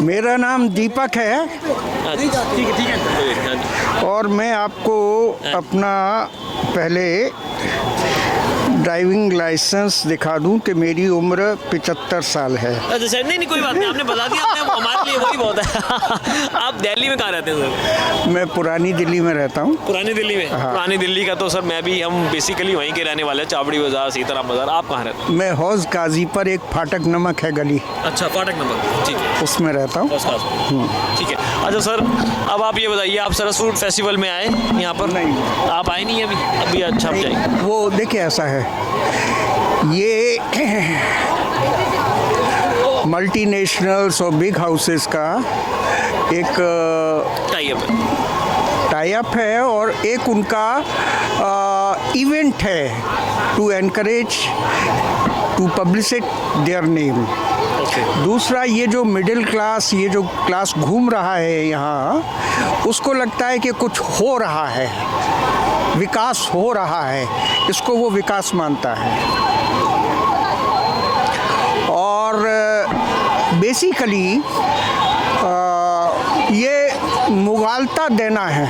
मेरा नाम दीपक है ठीक है। और मैं आपको अपना पहले ड्राइविंग लाइसेंस दिखा दूं कि मेरी उम्र 75 साल है। अच्छा सर, नहीं कोई बात नहीं, आपने बता दिया, हमारे लिए वही बहुत है। आप दिल्ली में कहाँ रहते हैं सर? मैं पुरानी दिल्ली में रहता हूँ। पुरानी दिल्ली में? हाँ। पुरानी दिल्ली का तो सर हम बेसिकली वहीं के रहने वाले हैं, चावड़ी बाजार, सीताराम बाजार। आप कहाँ रहते हैं? मैं हौज काजी पर एक फाटक नमक है गली, अच्छा, फाटक नंबर, ठीक है, उसमें रहता हूँ। ठीक है। अच्छा सर, अब आप ये बताइए, आप सरसफूड फेस्टिवल में आए यहाँ पर? नहीं। आप आए नहीं अभी? अच्छा, आप जाइए। वो देखिए ऐसा है, ये मल्टीनेशनल्स और बिग हाउसेस का एक टाई अप है और एक उनका इवेंट है to encourage to publicise their name. दूसरा, ये जो मिडिल क्लास, ये जो क्लास घूम रहा है यहाँ, उसको लगता है कि कुछ हो रहा है, विकास हो रहा है, इसको वो विकास मानता है। और बेसिकली ये मुगालता देना है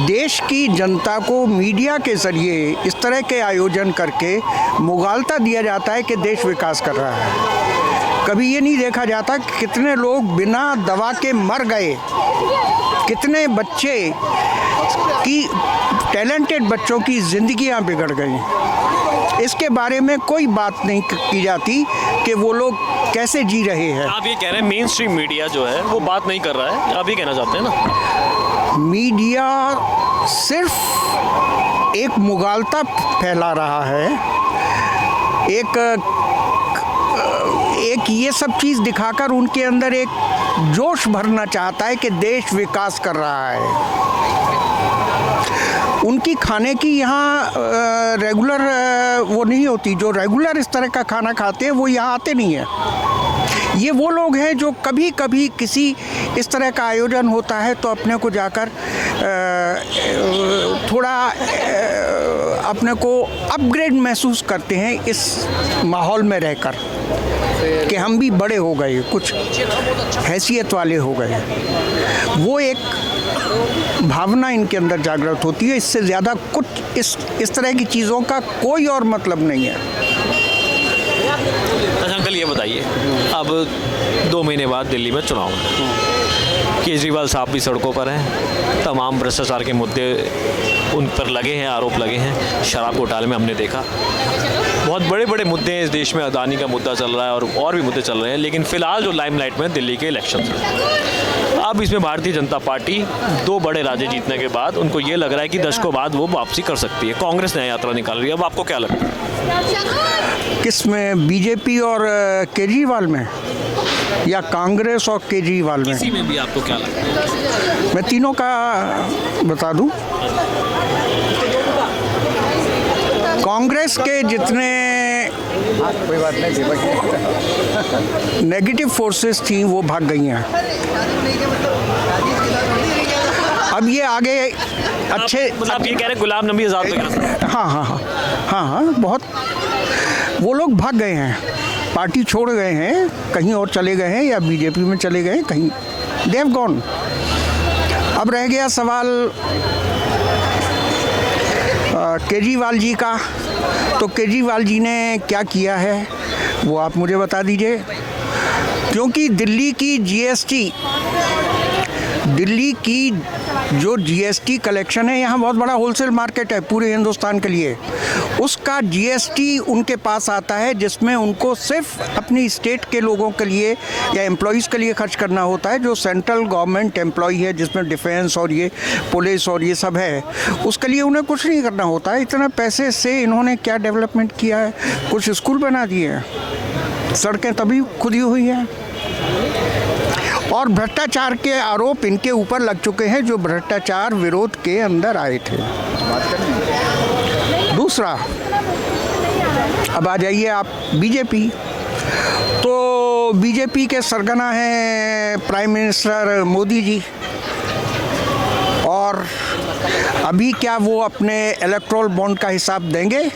देश की जनता को। मीडिया के ज़रिए इस तरह के आयोजन करके मुगालता दिया जाता है कि देश विकास कर रहा है। कभी ये नहीं देखा जाता कि कितने लोग बिना दवा के मर गए, कितने बच्चे की, टैलेंटेड बच्चों की ज़िंदगियां बिगड़ गई। इसके बारे में कोई बात नहीं की जाती कि वो लोग कैसे जी रहे हैं। आप ये कह रहे हैं मेन स्ट्रीम मीडिया जो है वो बात नहीं कर रहा है, आप ये कहना चाहते हैं ना? मीडिया सिर्फ एक मुगालता फैला रहा है, एक ये सब चीज़ दिखाकर उनके अंदर एक जोश भरना चाहता है कि देश विकास कर रहा है। उनकी खाने की यहाँ रेगुलर वो नहीं होती, जो रेगुलर इस तरह का खाना खाते हैं वो यहाँ आते नहीं हैं। ये वो लोग हैं जो कभी कभी किसी इस तरह का आयोजन होता है तो अपने को जाकर थोड़ा अपने को अपग्रेड महसूस करते हैं इस माहौल में रहकर कि हम भी बड़े हो गए, कुछ हैसियत वाले हो गए। वो एक भावना इनके अंदर जागृत होती है। इससे ज़्यादा कुछ इस तरह की चीज़ों का कोई और मतलब नहीं है। अच्छा अंकल, ये बताइए, अब 2 महीने बाद दिल्ली में चुनाव है, केजरीवाल साहब भी सड़कों पर हैं, तमाम भ्रष्टाचार के मुद्दे उन पर लगे हैं, आरोप लगे हैं, शराब घोटाले में हमने देखा, बहुत बड़े बड़े मुद्दे हैं इस देश में, अदानी का मुद्दा चल रहा है और भी मुद्दे चल रहे हैं, लेकिन फ़िलहाल जो लाइमलाइट में दिल्ली के इलेक्शन हैं। अब इसमें भारतीय जनता पार्टी 2 बड़े राज्य जीतने के बाद उनको ये लग रहा है कि दशकों बाद वो वापसी कर सकती है। कांग्रेस नया यात्रा निकाल रही है, अब आपको क्या लगता है? किस में, बीजेपी और केजरीवाल में, या कांग्रेस और केजरीवाल में? किसी में भी आपको क्या लगता है? मैं तीनों का बता दूं। कांग्रेस के जितने नेगेटिव फोर्सेस थी वो भाग गई हैं। अब ये आगे अच्छे, आप ये कह रहे हैं गुलाम नबी आज़ाद वगैरह? हाँ, बहुत वो लोग भाग गए हैं, पार्टी छोड़ गए हैं, कहीं और चले गए हैं या बीजेपी में चले गए, कहीं दे हैव गॉन। अब रह गया सवाल केजरीवाल जी का। तो केजरीवाल जी ने क्या किया है वो आप मुझे बता दीजिए, क्योंकि दिल्ली की जो जीएसटी कलेक्शन है, यहाँ बहुत बड़ा होलसेल मार्केट है पूरे हिंदुस्तान के लिए, उसका जीएसटी उनके पास आता है, जिसमें उनको सिर्फ अपनी स्टेट के लोगों के लिए या एम्प्लॉयज़ के लिए खर्च करना होता है। जो सेंट्रल गवर्नमेंट एम्प्लॉय है, जिसमें डिफेंस और ये पुलिस और ये सब है, उसके लिए उन्हें कुछ नहीं करना होता है। इतना पैसे से इन्होंने क्या डेवलपमेंट किया है? कुछ स्कूल बना दिए हैं, सड़कें तभी खुदी हुई हैं, और भ्रष्टाचार के आरोप इनके ऊपर लग चुके हैं जो भ्रष्टाचार विरोध के अंदर आए थे। दूसरा, अब आ जाइए आप बीजेपी। तो बीजेपी के सरगना हैं प्राइम मिनिस्टर मोदी जी, और अभी क्या वो अपने इलेक्टोरल बॉन्ड का हिसाब देंगे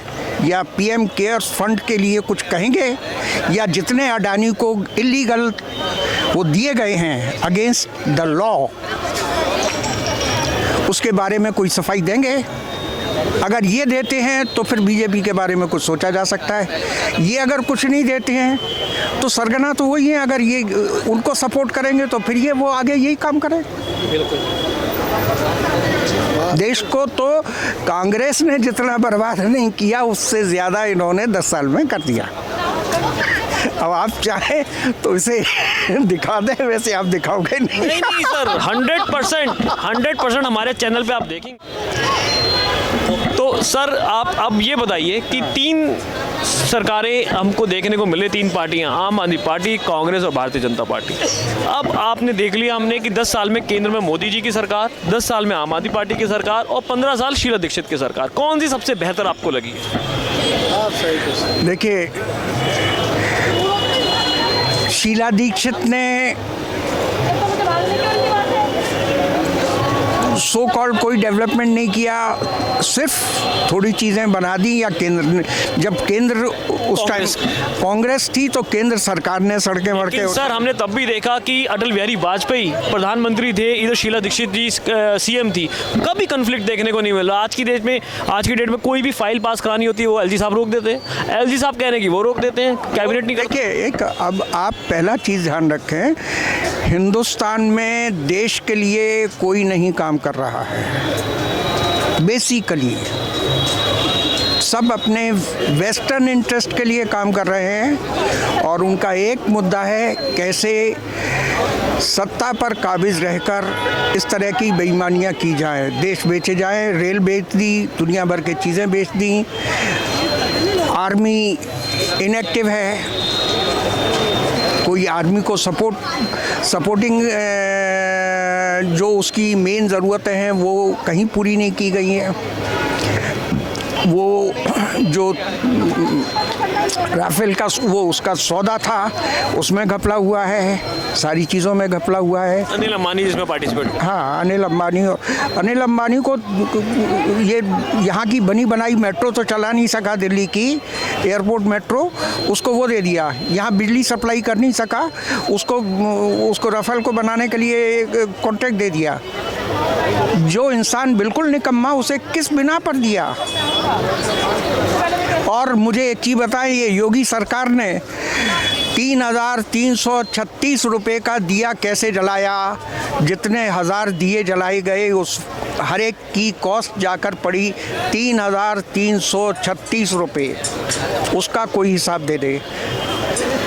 या पीएम केयर्स फंड के लिए कुछ कहेंगे, या जितने अडानी को इलीगल वो दिए गए हैं अगेंस्ट द लॉ, उसके बारे में कोई सफाई देंगे? अगर ये देते हैं तो फिर बीजेपी के बारे में कुछ सोचा जा सकता है। ये अगर कुछ नहीं देते हैं तो सरगना तो वही है। अगर ये उनको सपोर्ट करेंगे तो फिर ये वो आगे यही काम करें। देश को तो कांग्रेस ने जितना बर्बाद नहीं किया उससे ज़्यादा इन्होंने 10 साल में कर दिया। अब आप चाहें तो इसे दिखा दें, वैसे आप दिखाओगे नहीं। नहीं सर, 100% हमारे चैनल पे आप देखेंगे। तो सर आप अब ये बताइए कि 3 सरकारें हमको देखने को मिले, 3 पार्टियां, आम आदमी पार्टी, कांग्रेस और भारतीय जनता पार्टी। अब आपने देख लिया हमने कि 10 साल में केंद्र में मोदी जी की सरकार, 10 साल में आम आदमी पार्टी की सरकार और 15 साल शीला दीक्षित की सरकार। कौन सी सबसे बेहतर आपको लगी है? देखिए, शीला दीक्षित ने सो कॉल्ड कोई डेवलपमेंट नहीं किया, सिर्फ थोड़ी चीज़ें बना दी। या केंद्र, जब केंद्र उस टाइम कांग्रेस थी तो केंद्र सरकार ने सड़कें वड़कें। सर हमने तब भी देखा कि अटल बिहारी वाजपेयी प्रधानमंत्री थे, इधर शीला दीक्षित जी सीएम थी, कभी कन्फ्लिक्ट देखने को नहीं मिला। आज की डेट में कोई भी फाइल पास करानी होती है वो एलजी साहब रोक देते हैं, एलजी साहब कह रहे हैं कि वो रोक देते हैं, कैबिनेट नहीं। देखिए, एक अब आप पहला चीज़ ध्यान रखें, हिंदुस्तान में देश के लिए कोई नहीं काम कर रहा है। बेसिकली सब अपने वेस्टर्न इंटरेस्ट के लिए काम कर रहे हैं और उनका एक मुद्दा है कैसे सत्ता पर काबिज रहकर इस तरह की बेईमानियां की जाए, देश बेचे जाए। रेल बेच दी, दुनिया भर की चीज़ें बेच दी, आर्मी इनएक्टिव है, कोई आर्मी को सपोर्टिंग जो उसकी मेन ज़रूरतें हैं वो कहीं पूरी नहीं की गई हैं। वो जो राफेल का वो उसका सौदा था उसमें घपला हुआ है, सारी चीज़ों में घपला हुआ है। अनिल अंबानी जिसमें पार्टिसिपेट। हाँ, अनिल अंबानी को ये यहाँ की बनी बनाई मेट्रो तो चला नहीं सका, दिल्ली की एयरपोर्ट मेट्रो, उसको वो दे दिया। यहाँ बिजली सप्लाई कर नहीं सका, उसको राफेल को बनाने के लिए कॉन्ट्रैक्ट दे दिया। जो इंसान बिल्कुल निकम्मा, उसे किस बिना पर दिया? और मुझे एक चीज़ बताएं, ये योगी सरकार ने 3,336 रुपये का दिया कैसे जलाया? जितने हज़ार दिए जलाए गए उस हर एक की कॉस्ट जाकर पड़ी 3,336 रुपये। उसका कोई हिसाब दे दे।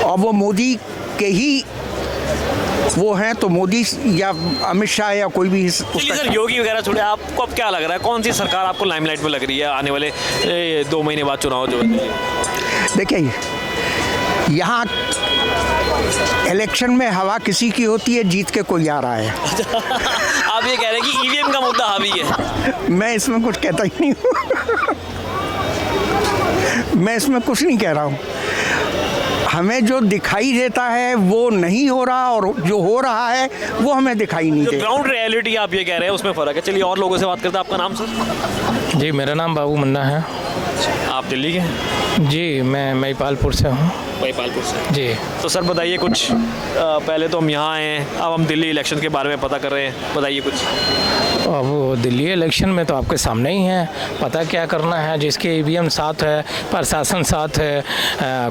और वो मोदी के ही वो हैं तो मोदी या अमित शाह या कोई भी सर योगी वगैरह छोड़े, आपको अब क्या लग रहा है, कौन सी सरकार आपको लाइमलाइट में लग रही है आने वाले 2 महीने बाद चुनाव जो है? देखिए, यहाँ इलेक्शन में हवा किसी की होती है, जीत के कोई आ रहा है। आप ये कह रहे हैं कि ईवीएम का मुद्दा हावी है? मैं इसमें कुछ कहता ही नहीं हूँ। मैं इसमें कुछ नहीं कह रहा हूँ। हमें जो दिखाई देता है वो नहीं हो रहा और जो हो रहा है वो हमें दिखाई नहीं देता। ग्राउंड रियलिटी आप ये कह रहे हैं उसमें फ़र्क है। चलिए और लोगों से बात करते हैं। आपका नाम सर? जी, मेरा नाम बाबू मुन्ना है। आप दिल्ली के हैं? जी, मैं महिपालपुर से हूँ। महिपालपुर से जी। तो सर बताइए कुछ, पहले तो हम यहाँ आए हैं, अब हम दिल्ली इलेक्शन के बारे में पता कर रहे हैं, बताइए कुछ। अब वो दिल्ली इलेक्शन में तो आपके सामने ही है, पता क्या करना है। जिसके ईवीएम साथ है, प्रशासन साथ है,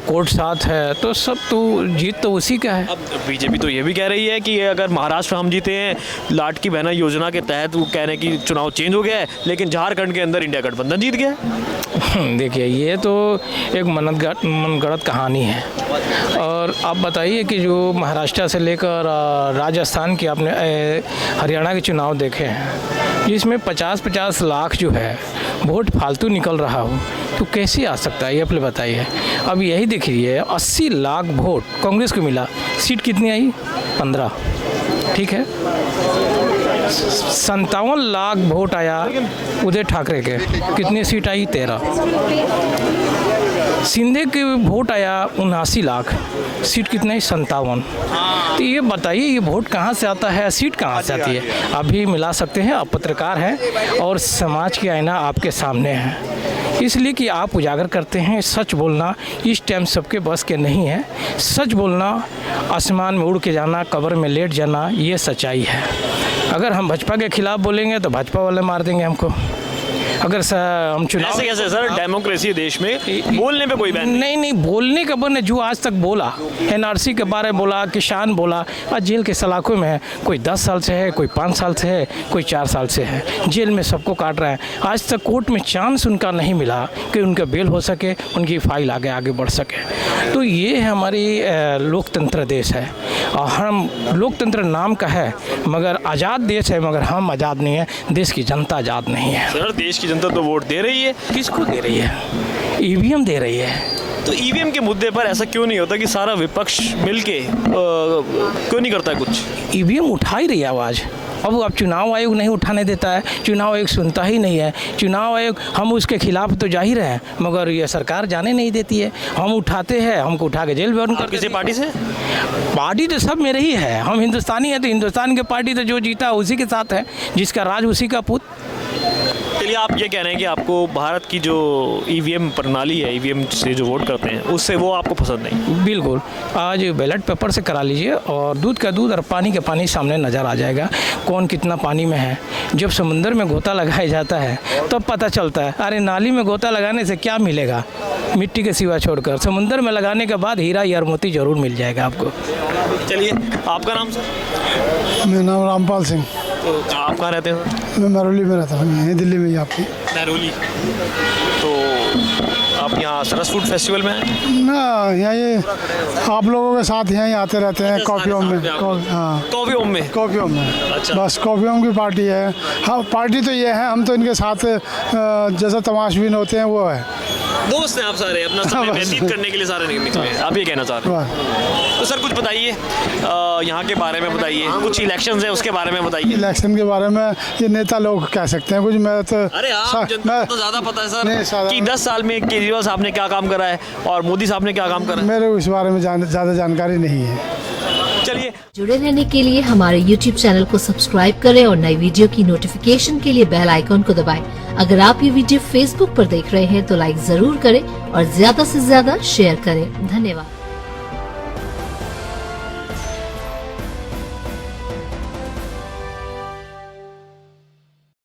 कोर्ट साथ है, तो सब तो जीत तो उसी का है। अब बीजेपी तो ये भी कह रही है कि अगर महाराष्ट्र हम जीते हैं लाट की बहना योजना के तहत, वो कह रहे हैं कि चुनाव चेंज हो गया है, लेकिन झारखंड के अंदर इंडिया गठबंधन जीत गया। देखिए, ये तो एक मनगढ़ंत कहानी है। और आप बताइए कि जो महाराष्ट्र से लेकर राजस्थान की आपने हरियाणा के चुनाव देखे हैं, जिसमें 50-50 लाख जो है वोट फालतू निकल रहा हो, तो कैसे आ सकता है ये आप बताइए। अब यही देखिए, 80 लाख वोट कांग्रेस को मिला, सीट कितनी आई? 15, ठीक है। 57 लाख वोट आया उदय ठाकरे के, कितनी सीट आई? 13। सिंधे के वोट आया 79 लाख, सीट कितनी? 57। तो ये बताइए, ये वोट कहाँ से आता है, सीट कहाँ से आती है? अभी मिला सकते हैं, आप पत्रकार हैं और समाज की आईना आपके सामने है। इसलिए कि आप उजागर करते हैं सच बोलना इस टाइम सबके बस के नहीं है। सच बोलना, आसमान में उड़ के जाना, कब्र में लेट जाना, ये सच्चाई है। अगर हम भाजपा के खिलाफ बोलेंगे तो भाजपा वाले मार देंगे हमको। अगर हम चुनाव ऐसे कैसे सर, डेमोक्रेसी देश में बोलने पे कोई बैन नहीं, बोलने का बन है। जो आज तक बोला, एनआरसी के बारे में बोला, किसान बोला, आज जेल के सलाखों में है। कोई 10 साल से है, कोई 5 साल से है, कोई 4 साल से है, जेल में सबको काट रहा है। आज तक कोर्ट में चांस उनका नहीं मिला कि उनका बेल हो सके, उनकी फाइल आगे बढ़ सके। तो ये हमारी लोकतंत्र देश है और हम लोकतंत्र नाम का है मगर आज़ाद देश है, मगर हम आज़ाद नहीं है, देश की जनता आज़ाद नहीं है। सर देश की जनता तो वोट दे रही है। किसको दे रही है? ईवीएम दे रही है। तो ईवीएम के मुद्दे पर ऐसा क्यों नहीं होता कि सारा विपक्ष मिलके क्यों नहीं करता कुछ? ईवीएम उठा ही रही है आवाज़। अब चुनाव आयोग नहीं उठाने देता है, चुनाव आयोग सुनता ही नहीं है। चुनाव आयोग, हम उसके खिलाफ तो जाहिर हैं मगर ये सरकार जाने नहीं देती है। हम उठाते हैं, हमको उठा के जेल बंद कर। किसी पार्टी से? पार्टी तो सब में रही है। हम हिंदुस्तानी हैं तो हिंदुस्तान की पार्टी तो जो जीता उसी के साथ है, जिसका राज उसी का पुत। चलिए, आप ये कह रहे हैं कि आपको भारत की जो ईवीएम प्रणाली है, ईवीएम से जो वोट करते हैं, उससे वो आपको पसंद नहीं? बिल्कुल। आज बैलेट पेपर से करा लीजिए और दूध का दूध और पानी का पानी सामने नज़र आ जाएगा, कौन कितना पानी में है। जब समुंदर में गोता लगाया जाता है तब तो पता चलता है। अरे नाली में गोता लगाने से क्या मिलेगा मिट्टी के सिवा छोड़कर? समुंदर में लगाने के बाद हीरा या मोती जरूर मिल जाएगा आपको। चलिए, आपका नाम सर? मेरा नाम रामपाल सिंह। तो आप कहाँ रहते हैं? मैं महरौली में रहता हूँ, यहीं दिल्ली में ही आपकी। महरौली। तो आप यहाँ सरस फूड फेस्टिवल में हैं? ना, यहाँ ये आप लोगों के साथ यहाँ आते रहते हैं कॉफ़ी होम में। हाँ, कॉफ़ी होम में। कॉफ़ी होम में। अच्छा। बस कॉफ़ी होम की पार्टी है। हाँ, पार्टी तो ये है, हम तो इनके साथ जैसे तमाशबीन होते हैं वो है। दोस्त हैं आप सारे, अपना समय व्यतीत करने के लिए सारे निकले हैं। आप ये कहना चाह रहे हैं? तो सर कुछ बताइए यहाँ के बारे में बताइए, कुछ इलेक्शंस है उसके बारे में बताइए। इलेक्शन के बारे में ये नेता लोग कह सकते हैं कुछ, मैं तो अरे आप जनता को तो ज़्यादा पता है सर कि 10 साल में केजरीवाल साहब ने क्या काम करा है और मोदी साहब ने क्या काम करा है। मेरे को इस बारे में ज़्यादा जानकारी नहीं है। चलिए, जुड़े रहने के लिए हमारे YouTube चैनल को सब्सक्राइब करें और नई वीडियो की नोटिफिकेशन के लिए बेल आइकॉन को दबाएं। अगर आप ये वीडियो Facebook पर देख रहे हैं तो लाइक जरूर करें और ज्यादा से ज्यादा शेयर करें। धन्यवाद।